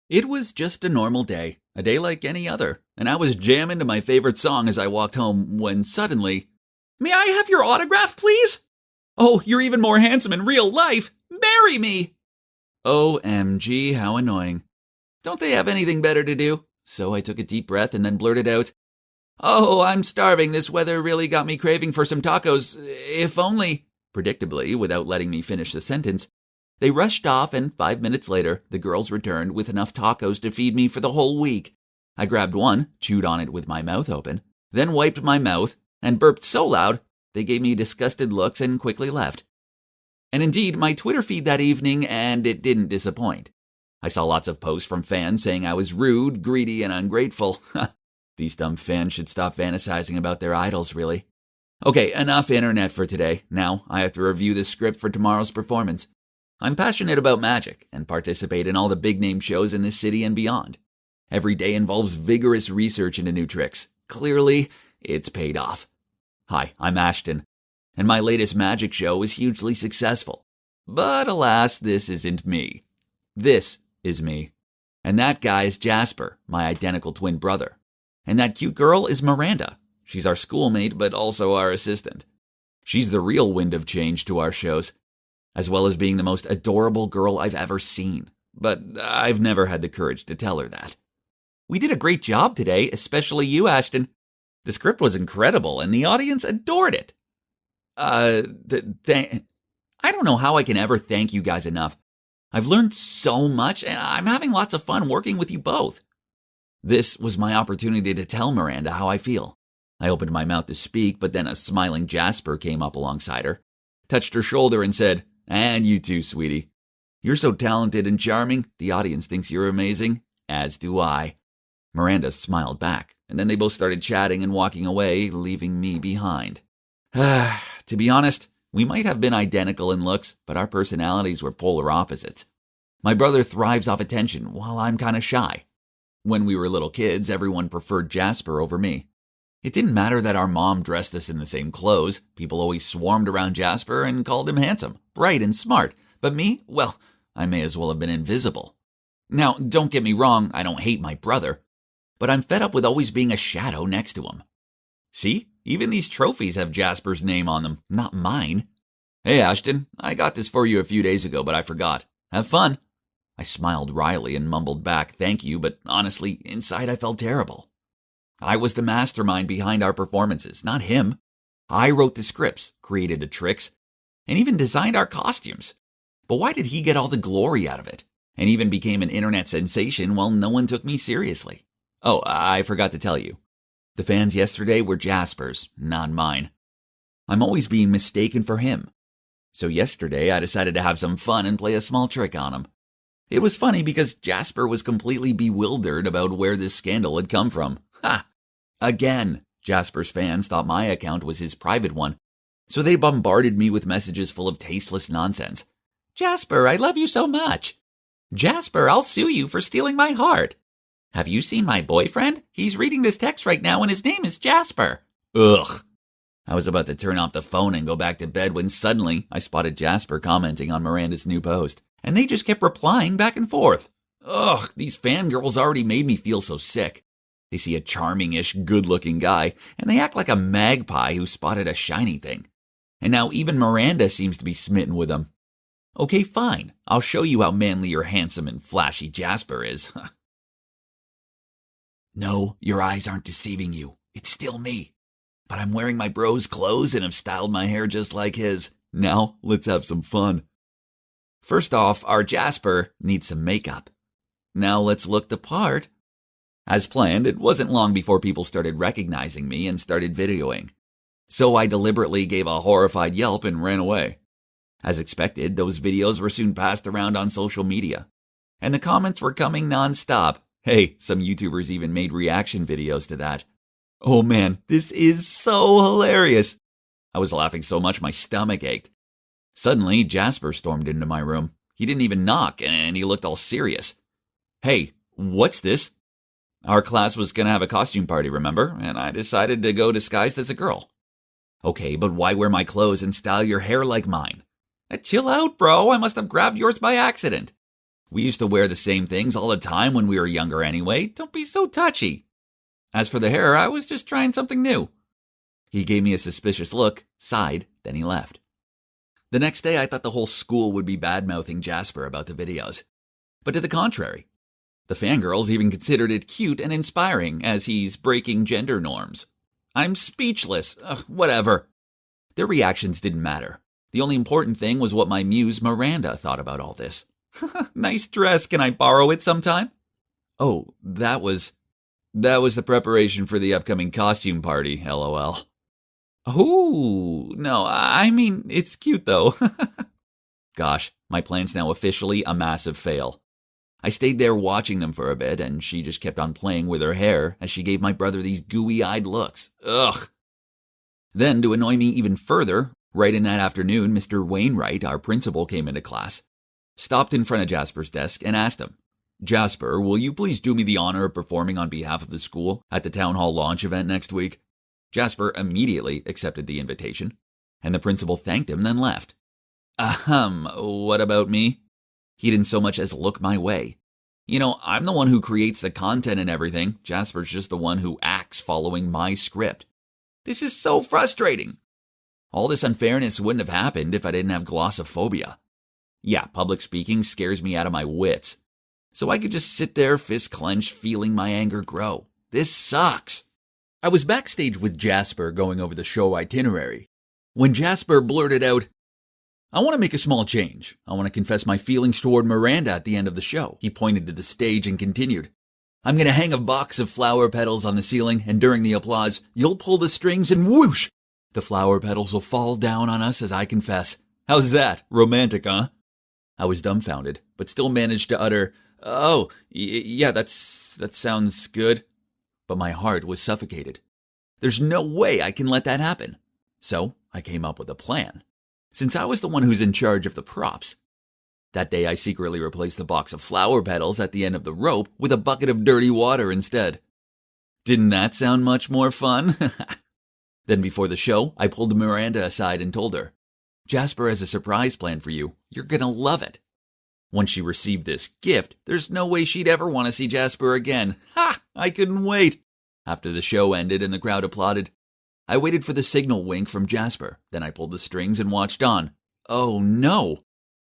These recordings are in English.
It was just a normal day, a day like any other, and I was jamming to my favorite song as I walked home when suddenly, "May I have your autograph, please? Oh, you're even more handsome in real life. Marry me!" OMG, how annoying. Don't they have anything better to do? So I took a deep breath and then blurted out, "Oh, I'm starving. This weather really got me craving for some tacos. If only." Predictably, without letting me finish the sentence, they rushed off, and 5 minutes later, the girls returned with enough tacos to feed me for the whole week. I grabbed one, chewed on it with my mouth open, then wiped my mouth, and burped so loud, they gave me disgusted looks and quickly left. And indeed, my Twitter feed that evening, and it didn't disappoint. I saw lots of posts from fans saying I was rude, greedy, and ungrateful. These dumb fans should stop fantasizing about their idols, really. Okay, enough internet for today. Now, I have to review the script for tomorrow's performance. I'm passionate about magic and participate in all the big-name shows in this city and beyond. Every day involves vigorous research into new tricks. Clearly, it's paid off. Hi, I'm Ashton, and my latest magic show was hugely successful. But alas, this isn't me. This is me. And that guy is Jasper, my identical twin brother. And that cute girl is Miranda. She's our schoolmate, but also our assistant. She's the real wind of change to our shows, as well as being the most adorable girl I've ever seen. But I've never had the courage to tell her that. We did a great job today, especially you, Ashton. The script was incredible, and the audience adored it. I don't know how I can ever thank you guys enough. I've learned so much, and I'm having lots of fun working with you both. This was my opportunity to tell Miranda how I feel. I opened my mouth to speak, but then a smiling Jasper came up alongside her, touched her shoulder, and said, "And you too, sweetie. You're so talented and charming, the audience thinks you're amazing, as do I." Miranda smiled back, and then they both started chatting and walking away, leaving me behind. To be honest, we might have been identical in looks, but our personalities were polar opposites. My brother thrives off attention, while I'm kind of shy. When we were little kids, everyone preferred Jasper over me. It didn't matter that our mom dressed us in the same clothes. People always swarmed around Jasper and called him handsome, bright, and smart. But me? Well, I may as well have been invisible. Now, don't get me wrong, I don't hate my brother, but I'm fed up with always being a shadow next to him. See? Even these trophies have Jasper's name on them, not mine. "Hey, Ashton, I got this for you a few days ago, but I forgot. Have fun." I smiled wryly and mumbled back, "Thank you," but honestly, inside I felt terrible. I was the mastermind behind our performances, not him. I wrote the scripts, created the tricks, and even designed our costumes. But why did he get all the glory out of it, and even became an internet sensation while no one took me seriously? Oh, I forgot to tell you. The fans yesterday were Jasper's, not mine. I'm always being mistaken for him. So yesterday I decided to have some fun and play a small trick on him. It was funny because Jasper was completely bewildered about where this scandal had come from. Ha! Again, Jasper's fans thought my account was his private one, so they bombarded me with messages full of tasteless nonsense. "Jasper, I love you so much." "Jasper, I'll sue you for stealing my heart." "Have you seen my boyfriend? He's reading this text right now and his name is Jasper." Ugh. I was about to turn off the phone and go back to bed when suddenly I spotted Jasper commenting on Miranda's new post, and they just kept replying back and forth. Ugh, these fangirls already made me feel so sick. They see a charming-ish, good-looking guy, and they act like a magpie who spotted a shiny thing. And now even Miranda seems to be smitten with him. Okay, fine. I'll show you how manly or handsome and flashy Jasper is. No, your eyes aren't deceiving you. It's still me. But I'm wearing my bro's clothes and have styled my hair just like his. Now, let's have some fun. First off, our Jasper needs some makeup. Now let's look the part. As planned, it wasn't long before people started recognizing me and started videoing. So I deliberately gave a horrified yelp and ran away. As expected, those videos were soon passed around on social media. And the comments were coming non-stop. Hey, some YouTubers even made reaction videos to that. Oh man, this is so hilarious. I was laughing so much my stomach ached. Suddenly, Jasper stormed into my room. He didn't even knock, and he looked all serious. "Hey, what's this?" Our class was going to have a costume party, remember? And I decided to go disguised as a girl. "Okay, but why wear my clothes and style your hair like mine?" Chill out, bro. I must have grabbed yours by accident. We used to wear the same things all the time when we were younger anyway. Don't be so touchy. As for the hair, I was just trying something new. He gave me a suspicious look, sighed, then he left. The next day, I thought the whole school would be bad-mouthing Jasper about the videos. But to the contrary. The fangirls even considered it cute and inspiring, as he's breaking gender norms. I'm speechless. Whatever. Their reactions didn't matter. The only important thing was what my muse Miranda thought about all this. Nice dress, can I borrow it sometime? Oh, that was the preparation for the upcoming costume party, LOL. Ooh, no, I mean, it's cute though. Gosh, my plan's now officially a massive fail. I stayed there watching them for a bit, and she just kept on playing with her hair as she gave my brother these gooey-eyed looks. Ugh. Then, to annoy me even further, right in that afternoon, Mr. Wainwright, our principal, came into class, stopped in front of Jasper's desk, and asked him, Jasper, will you please do me the honor of performing on behalf of the school at the town hall launch event next week? Jasper immediately accepted the invitation, and the principal thanked him, then left. What about me? He didn't so much as look my way. You know, I'm the one who creates the content and everything. Jasper's just the one who acts following my script. This is so frustrating. All this unfairness wouldn't have happened if I didn't have glossophobia. Yeah, public speaking scares me out of my wits. So I could just sit there, fist clenched, feeling my anger grow. This sucks. I was backstage with Jasper going over the show itinerary when Jasper blurted out, I want to make a small change. I want to confess my feelings toward Miranda at the end of the show. He pointed to the stage and continued, I'm going to hang a box of flower petals on the ceiling, and during the applause, you'll pull the strings and whoosh! The flower petals will fall down on us as I confess. How's that? Romantic, huh? I was dumbfounded, but still managed to utter, yeah, that sounds good. But my heart was suffocated. There's no way I can let that happen. So I came up with a plan. Since I was the one who's in charge of the props. That day I secretly replaced the box of flower petals at the end of the rope with a bucket of dirty water instead. Didn't that sound much more fun? Then before the show, I pulled Miranda aside and told her, Jasper has a surprise plan for you. You're gonna love it. Once she received this gift, there's no way she'd ever want to see Jasper again. Ha! I couldn't wait. After the show ended and the crowd applauded, I waited for the signal wink from Jasper. Then I pulled the strings and watched on. Oh no!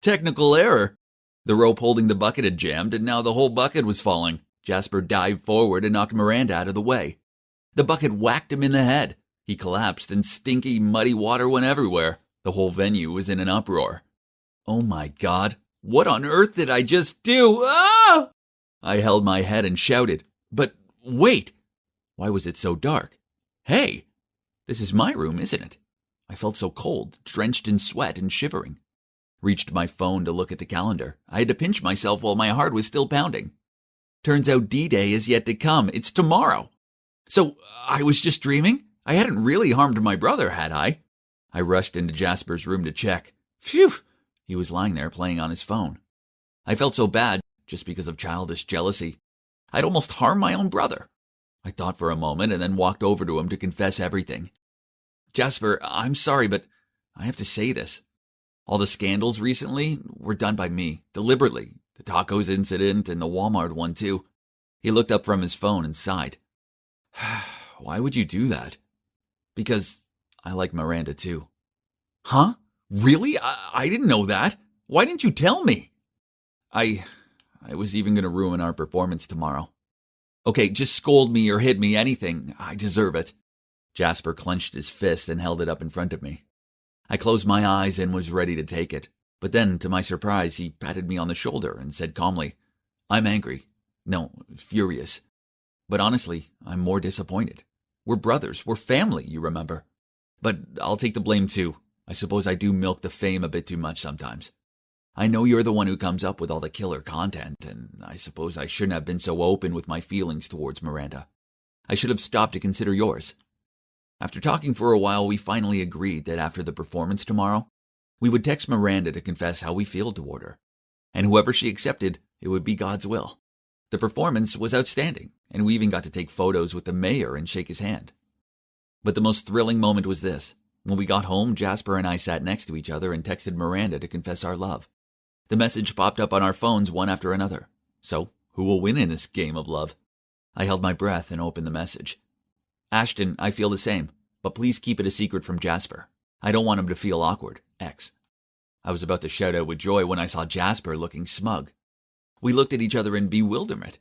Technical error. The rope holding the bucket had jammed, and now the whole bucket was falling. Jasper dived forward and knocked Miranda out of the way. The bucket whacked him in the head. He collapsed, and stinky, muddy water went everywhere. The whole venue was in an uproar. Oh my God! What on earth did I just do? Ah! I held my head and shouted. But wait! Why was it so dark? Hey! This is my room, isn't it? I felt so cold, drenched in sweat and shivering. Reached my phone to look at the calendar. I had to pinch myself while my heart was still pounding. Turns out D-Day is yet to come. It's tomorrow. So I was just dreaming? I hadn't really harmed my brother, had I? I rushed into Jasper's room to check. Phew! He was lying there playing on his phone. I felt so bad just because of childish jealousy. I'd almost harmed my own brother. I thought for a moment and then walked over to him to confess everything. Jasper, I'm sorry, but I have to say this. All the scandals recently were done by me, deliberately. The tacos incident and the Walmart one too. He looked up from his phone and sighed. Why would you do that? Because I like Miranda too. Huh? Really? I didn't know that. Why didn't you tell me? I was even going to ruin our performance tomorrow. Okay, just scold me or hit me, anything. I deserve it. Jasper clenched his fist and held it up in front of me. I closed my eyes and was ready to take it. But then, to my surprise, he patted me on the shoulder and said calmly, I'm angry. No, furious. But honestly, I'm more disappointed. We're brothers. We're family, you remember. But I'll take the blame too. I suppose I do milk the fame a bit too much sometimes. I know you're the one who comes up with all the killer content, and I suppose I shouldn't have been so open with my feelings towards Miranda. I should have stopped to consider yours. After talking for a while, we finally agreed that after the performance tomorrow, we would text Miranda to confess how we feel toward her. And whoever she accepted, it would be God's will. The performance was outstanding, and we even got to take photos with the mayor and shake his hand. But the most thrilling moment was this. When we got home, Jasper and I sat next to each other and texted Miranda to confess our love. The message popped up on our phones one after another. So, who will win in this game of love? I held my breath and opened the message. Ashton, I feel the same, but please keep it a secret from Jasper. I don't want him to feel awkward. X. I was about to shout out with joy when I saw Jasper looking smug. We looked at each other in bewilderment,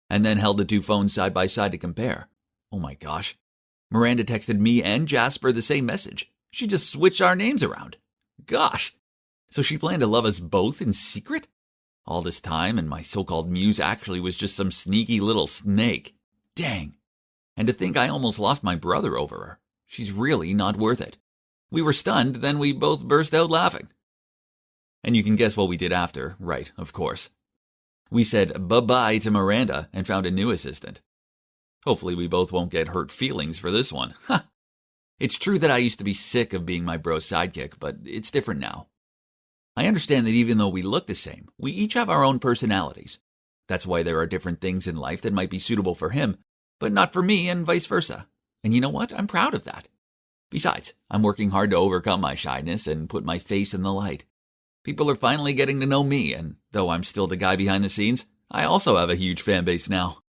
and then held the two phones side by side to compare. Oh my gosh. Miranda texted me and Jasper the same message. She just switched our names around. Gosh. So she planned to love us both in secret? All this time, and my so-called muse actually was just some sneaky little snake. Dang. And to think I almost lost my brother over her. She's really not worth it. We were stunned, then we both burst out laughing. And you can guess what we did after, right, of course. We said bye-bye to Miranda and found a new assistant. Hopefully we both won't get hurt feelings for this one. Ha! It's true that I used to be sick of being my bro's sidekick, but it's different now. I understand that even though we look the same, we each have our own personalities. That's why there are different things in life that might be suitable for him, but not for me and vice versa. And you know what? I'm proud of that. Besides, I'm working hard to overcome my shyness and put my face in the light. People are finally getting to know me, and though I'm still the guy behind the scenes, I also have a huge fan base now.